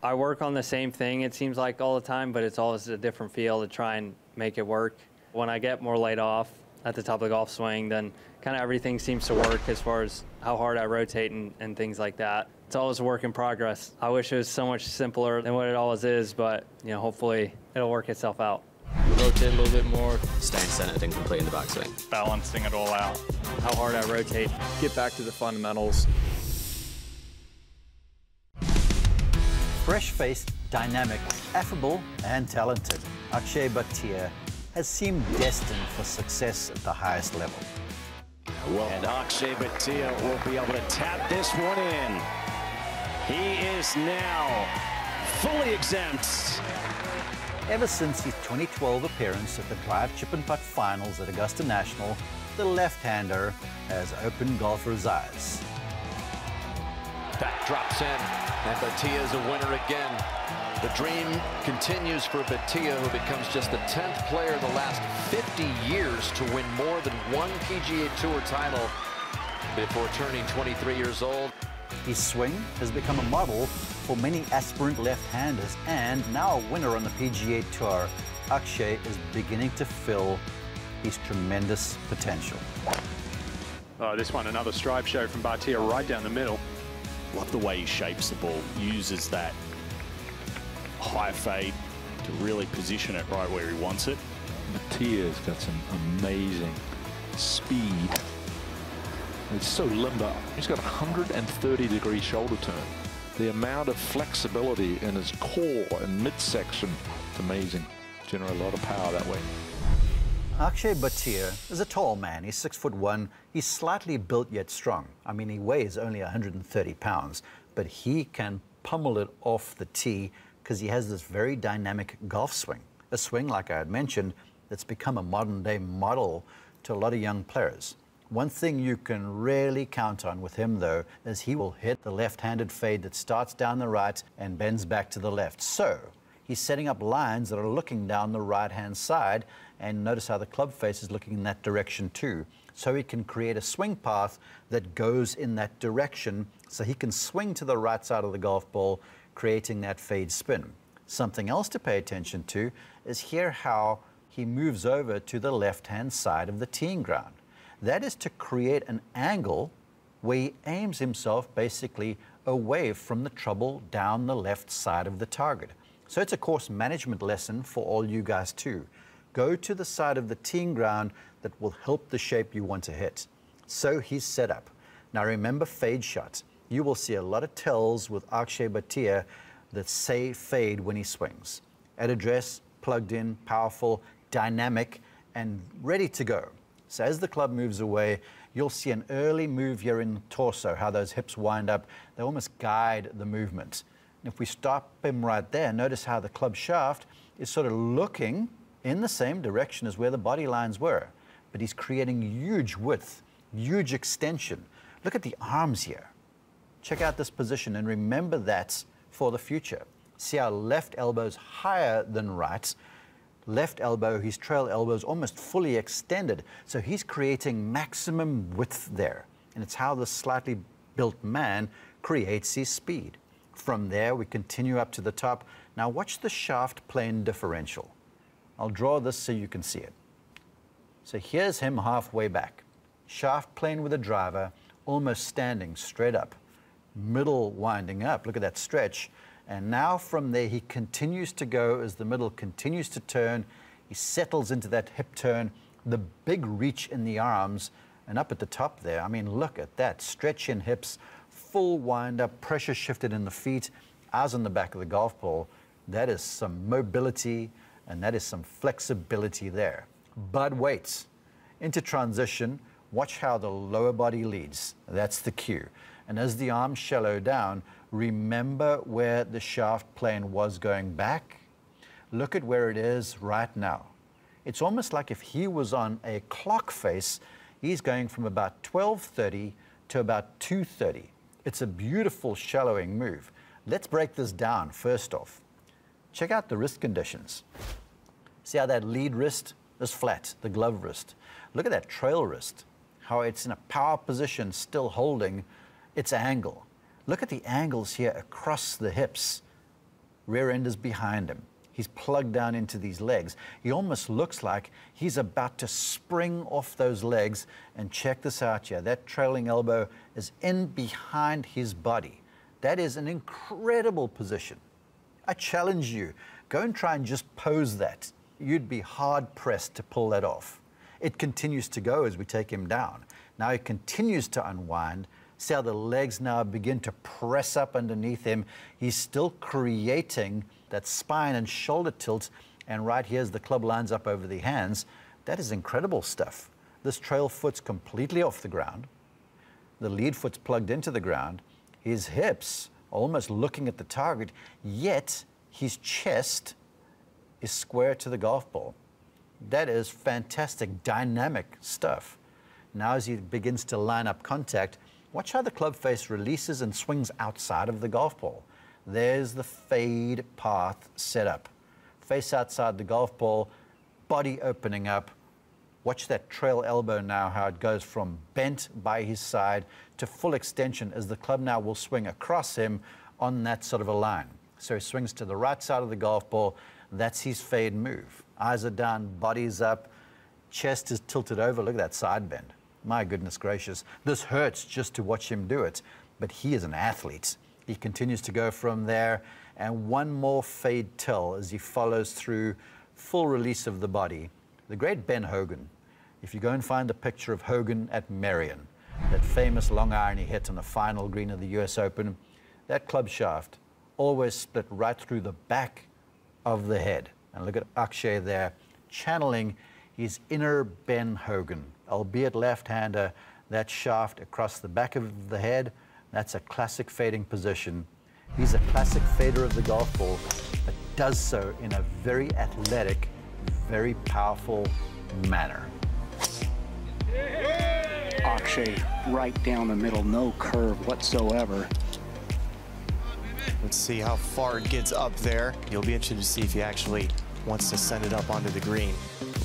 I work on the same thing, it seems like, all the time, but it's always a different feel to try and make it work. When I get more laid off at the top of the golf swing, then kind of everything seems to work as far as how hard I rotate and things like that. It's always a work in progress. I wish it was so much simpler than what it always is, but hopefully it'll work itself out. Rotate a little bit more. Staying centered and completing the backswing. Balancing it all out. How hard I rotate. Get back to the fundamentals. Fresh-faced, dynamic, affable, and talented, Akshay Bhatia has seemed destined for success at the highest level. And Akshay Bhatia will be able to tap this one in. He is now fully exempt. Ever since his 2012 appearance at the Drive Chip and Putt Finals at Augusta National, the left-hander has opened golfers' eyes. That drops in, and Bhatia is a winner again. The dream continues for Bhatia, who becomes just the 10th player in the last 50 years to win more than one PGA Tour title before turning 23 years old. His swing has become a model for many aspirant left-handers, and now a winner on the PGA Tour. Akshay is beginning to fill his tremendous potential. Oh, this one, another stripe show from Bhatia right down the middle. Love the way he shapes the ball, uses that high fade to really position it right where he wants it. Bhatia's got some amazing speed. It's so limber. He's got a 130-degree shoulder turn. The amount of flexibility in his core and midsection, it's amazing. Generate a lot of power that way. Akshay Bhatia is a tall man. He's 6'1". He's slightly built yet strong. I mean, he weighs only 130 pounds, but he can pummel it off the tee because he has this very dynamic golf swing. A swing, like I had mentioned, that's become a modern-day model to a lot of young players. One thing you can really count on with him, though, is he will hit the left-handed fade that starts down the right and bends back to the left. So he's setting up lines that are looking down the right-hand side, and notice how the club face is looking in that direction too. So he can create a swing path that goes in that direction, so he can swing to the right side of the golf ball, creating that fade spin. Something else to pay attention to is here how he moves over to the left-hand side of the teeing ground. That is to create an angle where he aims himself basically away from the trouble down the left side of the target. So it's a course management lesson for all you guys too. Go to the side of the teeing ground that will help the shape you want to hit. So he's set up. Now remember fade shot. You will see a lot of tells with Akshay Bhatia that say fade when he swings. At address, plugged in, powerful, dynamic, and ready to go. So as the club moves away, you'll see an early move here in the torso, how those hips wind up. They almost guide the movement. And if we stop him right there, notice how the club shaft is sort of looking in the same direction as where the body lines were. But he's creating huge width, huge extension. Look at the arms here. Check out this position and remember that for the future. See how left elbow's higher than right. Left elbow, his trail elbow is almost fully extended. So he's creating maximum width there. And it's how this slightly built man creates his speed. From there, we continue up to the top. Now watch the shaft plane differential. I'll draw this so you can see it. So here's him halfway back. Shaft plane with a driver, almost standing straight up. Middle winding up, look at that stretch. And now from there, he continues to go as the middle continues to turn. He settles into that hip turn, the big reach in the arms, and up at the top there, I mean, look at that. Stretch in hips, full wind up, pressure shifted in the feet, eyes on the back of the golf ball. That is some mobility, and that is some flexibility there. But wait, into transition, watch how the lower body leads. That's the cue. And as the arms shallow down, remember where the shaft plane was going back. Look at where it is right now. It's almost like if he was on a clock face, he's going from about 12:30 to about 2:30. It's a beautiful shallowing move. Let's break this down first off. Check out the wrist conditions. See how that lead wrist is flat, the glove wrist. Look at that trail wrist, how it's in a power position still holding its angle. Look at the angles here across the hips. rear end is behind him. He's plugged down into these legs. He almost looks like he's about to spring off those legs. And check this out here. That trailing elbow is in behind his body. That is an incredible position. I challenge you, go and try and just pose that. You'd be hard-pressed to pull that off. It continues to go as we take him down. Now he continues to unwind. See how the legs now begin to press up underneath him. He's still creating that spine and shoulder tilt, and right here as the club lines up over the hands, that is incredible stuff. This trail foot's completely off the ground. The lead foot's plugged into the ground. His hips are almost looking at the target, yet his chest is square to the golf ball. That is fantastic, dynamic stuff. Now as he begins to line up contact, watch how the club face releases and swings outside of the golf ball. There's the fade path set up. Face outside the golf ball, body opening up. Watch that trail elbow now, how it goes from bent by his side to full extension as the club now will swing across him on that sort of a line. So he swings to the right side of the golf ball. That's his fade move. Eyes are down, body's up, chest is tilted over. Look at that side bend. My goodness gracious. This hurts just to watch him do it, but he is an athlete. He continues to go from there, and one more fade till as he follows through full release of the body. The great Ben Hogan. If you go and find the picture of Hogan at Merion, that famous long iron he hit on the final green of the US Open, that club shaft always split right through the back of the head. And look at Akshay there, channeling his inner Ben Hogan, albeit left-hander, that shaft across the back of the head. That's a classic fading position. He's a classic fader of the golf ball, but does so in a very athletic, very powerful manner. Akshay right down the middle, no curve whatsoever. Let's see how far it gets up there. You'll be interested to see if he actually wants to send it up onto the green.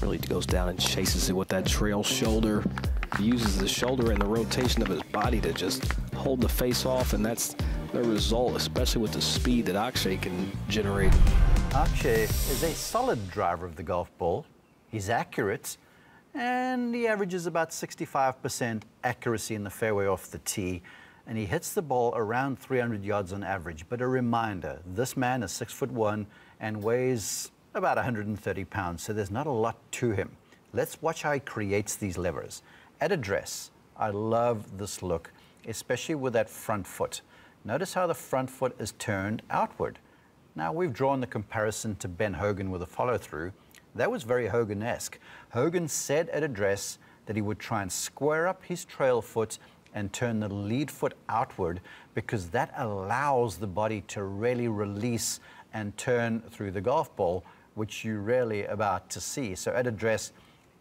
Really goes down and chases it with that trail shoulder. He uses the shoulder and the rotation of his body to just hold the face off, and that's the result, especially with the speed that Akshay can generate. Akshay is a solid driver of the golf ball. He's accurate, and he averages about 65% accuracy in the fairway off the tee, and he hits the ball around 300 yards on average. But a reminder, this man is 6'1" and weighs about 130 pounds, so there's not a lot to him. Let's watch how he creates these levers. At address, I love this look, especially with that front foot. Notice how the front foot is turned outward. Now, we've drawn the comparison to Ben Hogan with a follow-through. That was very Hogan-esque. Hogan said at address that he would try and square up his trail foot and turn the lead foot outward, because that allows the body to really release and turn through the golf ball, which you're rarely about to see. So at address,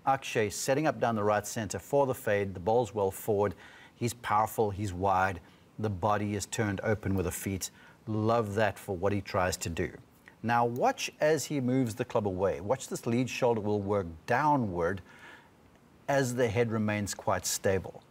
Akshay setting up down the right center for the fade. The ball's well forward. He's powerful, he's wide. The body is turned open with the feet. Love that for what he tries to do. Now watch as he moves the club away. Watch this lead shoulder will work downward as the head remains quite stable.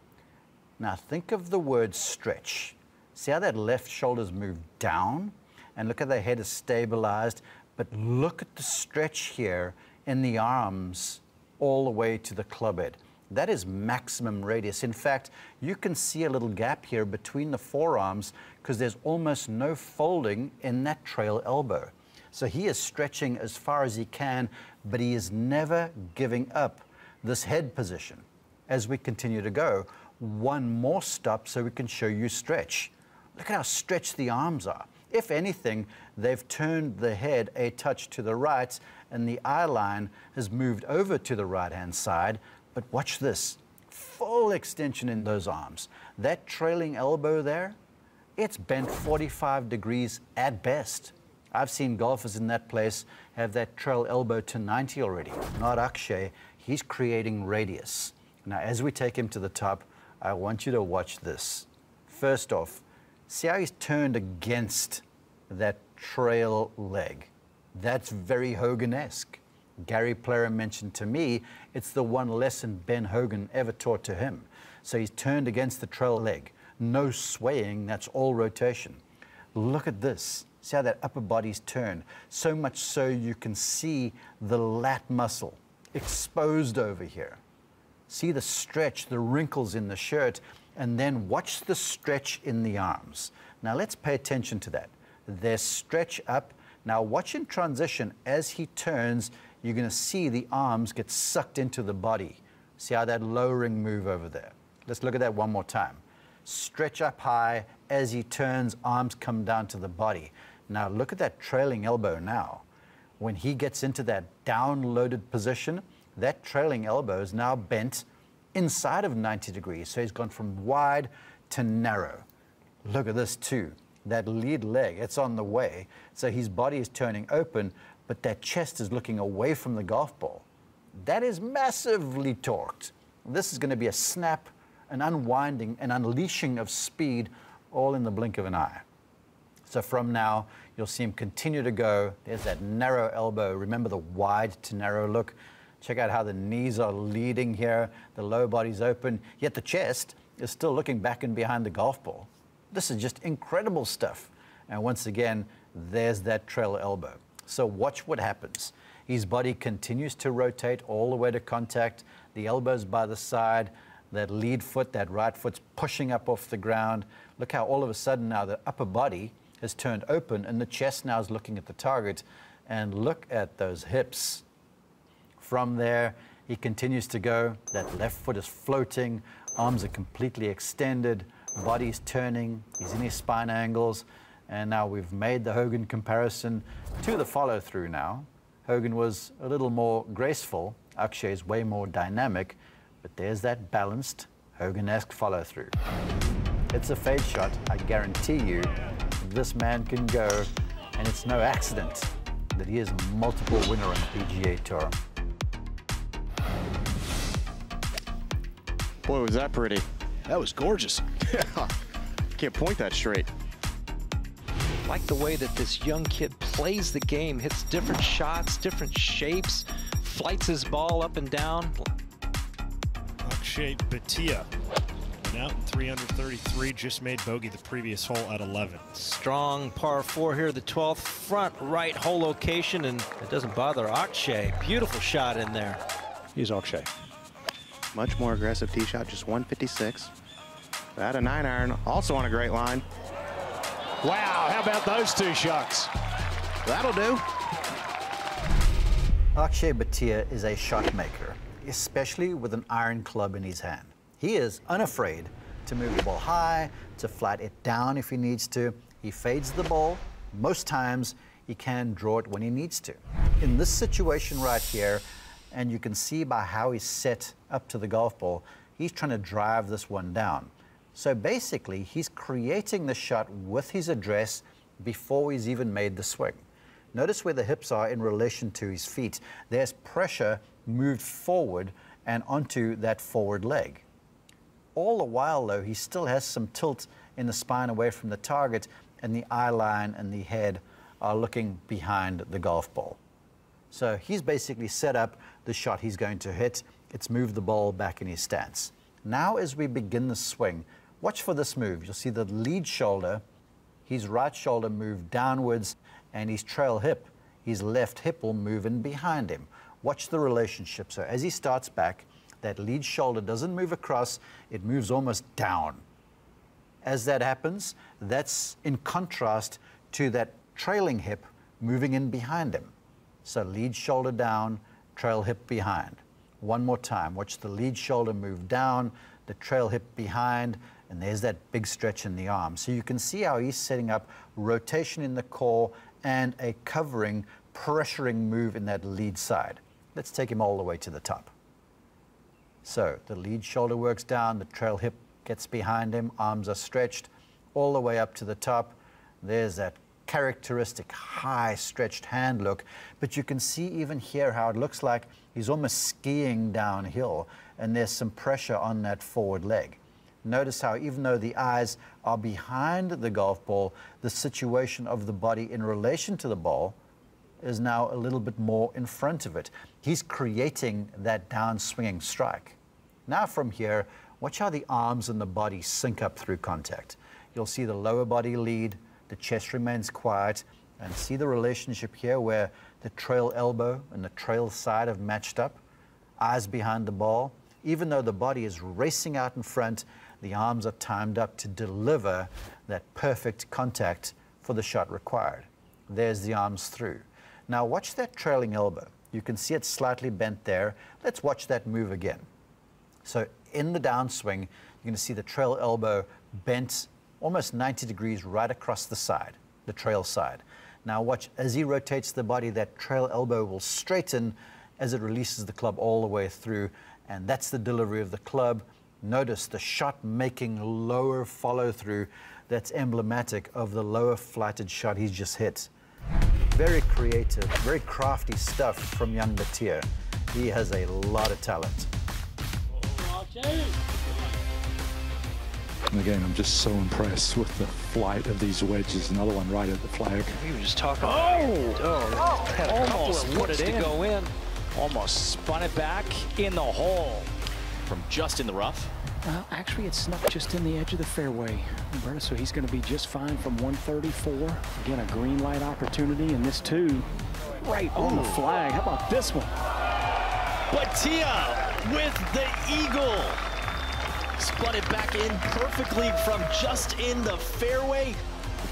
Now think of the word stretch. See how that left shoulder's moved down? And look how the head is stabilized. But look at the stretch here in the arms all the way to the club head. That is maximum radius. In fact, you can see a little gap here between the forearms because there's almost no folding in that trail elbow. So he is stretching as far as he can, but he is never giving up this head position. As we continue to go, one more stop so we can show you stretch. Look at how stretched the arms are. If anything, they've turned the head a touch to the right, and the eye line has moved over to the right-hand side. But watch this, full extension in those arms. That trailing elbow there, it's bent 45 degrees at best. I've seen golfers in that place have that trail elbow to 90 already. Not Akshay, he's creating radius. Now, as we take him to the top, I want you to watch this. First off, see how he's turned against that trail leg. That's very Hogan-esque. Gary Player mentioned to me, it's the one lesson Ben Hogan ever taught to him. So he's turned against the trail leg. No swaying, that's all rotation. Look at this. See how that upper body's turned? So much so you can see the lat muscle exposed over here. See the stretch, the wrinkles in the shirt, and then watch the stretch in the arms. Now let's pay attention to that. There's stretch up. Now watch in transition as he turns, you're going to see the arms get sucked into the body. See how that lowering move over there? Let's look at that one more time. Stretch up high, as he turns, arms come down to the body. Now look at that trailing elbow now. When he gets into that down-loaded position, that trailing elbow is now bent inside of 90 degrees. So he's gone from wide to narrow. Look at this too. That lead leg, it's on the way. So his body is turning open, but that chest is looking away from the golf ball. That is massively torqued. This is going to be a snap, an unwinding, an unleashing of speed, all in the blink of an eye. So from now, you'll see him continue to go. There's that narrow elbow. Remember the wide to narrow look. Check out how the knees are leading here. The lower body's open, yet the chest is still looking back and behind the golf ball. This is just incredible stuff. And once again, there's that trail elbow. So watch what happens. His body continues to rotate all the way to contact. The elbow's by the side. That lead foot, that right foot's pushing up off the ground. Look how all of a sudden now the upper body has turned open and the chest now is looking at the target. And look at those hips. From there, he continues to go. That left foot is floating. Arms are completely extended. Body's turning. He's in his spine angles. And now we've made the Hogan comparison to the follow-through now. Hogan was a little more graceful. Akshay's way more dynamic. But there's that balanced Hogan-esque follow-through. It's a fade shot. I guarantee you this man can go. And it's no accident that he is a multiple winner on the PGA Tour. Boy, was that pretty. That was gorgeous. Yeah. Can't point that straight. Like the way that this young kid plays the game, hits different shots, different shapes, flights his ball up and down. Akshay Bhatia, now 333, just made bogey the previous hole at 11. Strong par 4 here, the 12th, front right hole location, and it doesn't bother Akshay. Beautiful shot in there. Here's Akshay. Much more aggressive tee shot, just 156. That a 9-iron, also on a great line. Wow, how about those two shots? That'll do. Akshay Bhatia is a shot maker, especially with an iron club in his hand. He is unafraid to move the ball high, to flat it down if he needs to. He fades the ball. Most times, he can draw it when he needs to. In this situation right here, and you can see by how he's set up to the golf ball, he's trying to drive this one down. So basically, he's creating the shot with his address before he's even made the swing. Notice where the hips are in relation to his feet. There's pressure moved forward and onto that forward leg. All the while, though, he still has some tilt in the spine away from the target, and the eye line and the head are looking behind the golf ball. So he's basically set up the shot he's going to hit. It's moved the ball back in his stance. Now as we begin the swing, watch for this move. You'll see the lead shoulder, his right shoulder move downwards, and his trail hip, his left hip will move in behind him. Watch the relationship. So as he starts back, that lead shoulder doesn't move across, it moves almost down. As that happens, that's in contrast to that trailing hip moving in behind him. So lead shoulder down, trail hip behind. One more time, watch the lead shoulder move down, the trail hip behind, and there's that big stretch in the arm. So you can see how he's setting up rotation in the core and a covering, pressuring move in that lead side. Let's take him all the way to the top. So the lead shoulder works down, the trail hip gets behind him, arms are stretched all the way up to the top. There's that characteristic high stretched hand look, but you can see even here how it looks like he's almost skiing downhill, and there's some pressure on that forward leg. Notice how even though the eyes are behind the golf ball, the situation of the body in relation to the ball is now a little bit more in front of it. He's creating that downswinging strike. Now from here, watch how the arms and the body sync up through contact. You'll see the lower body lead, The chest remains quiet. And see the relationship here where the trail elbow and the trail side have matched up, eyes behind the ball. Even though the body is racing out in front, the arms are timed up to deliver that perfect contact for the shot required. There's the arms through. Now watch that trailing elbow. You can see it slightly bent there. Let's watch that move again. So in the downswing, you're going to see the trail elbow bent almost 90 degrees right across the side, the trail side. Now watch, as he rotates the body, that trail elbow will straighten as it releases the club all the way through, and that's the delivery of the club. Notice the shot-making lower follow-through that's emblematic of the lower flighted shot he's just hit. Very creative, very crafty stuff from young Bhatia. He has a lot of talent. And again, I'm just so impressed with the flight of these wedges. Another one right at the flag. We were just talking about had a couple of looks to go in. Almost spun it back in the hole. From just in the rough? Actually, it snuck just in the edge of the fairway, Roberta, so he's going to be just fine from 134. Again, a green light opportunity, and this too, right on the flag. How about this one? Bhatia with the eagle. Spun it back in perfectly from just in the fairway.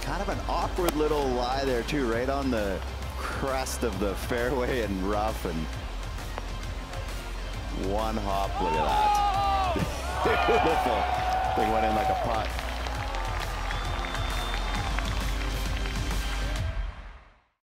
Kind of an awkward little lie there too, right on the crest of the fairway and rough, and one hop, look at that. Beautiful. They went in like a putt.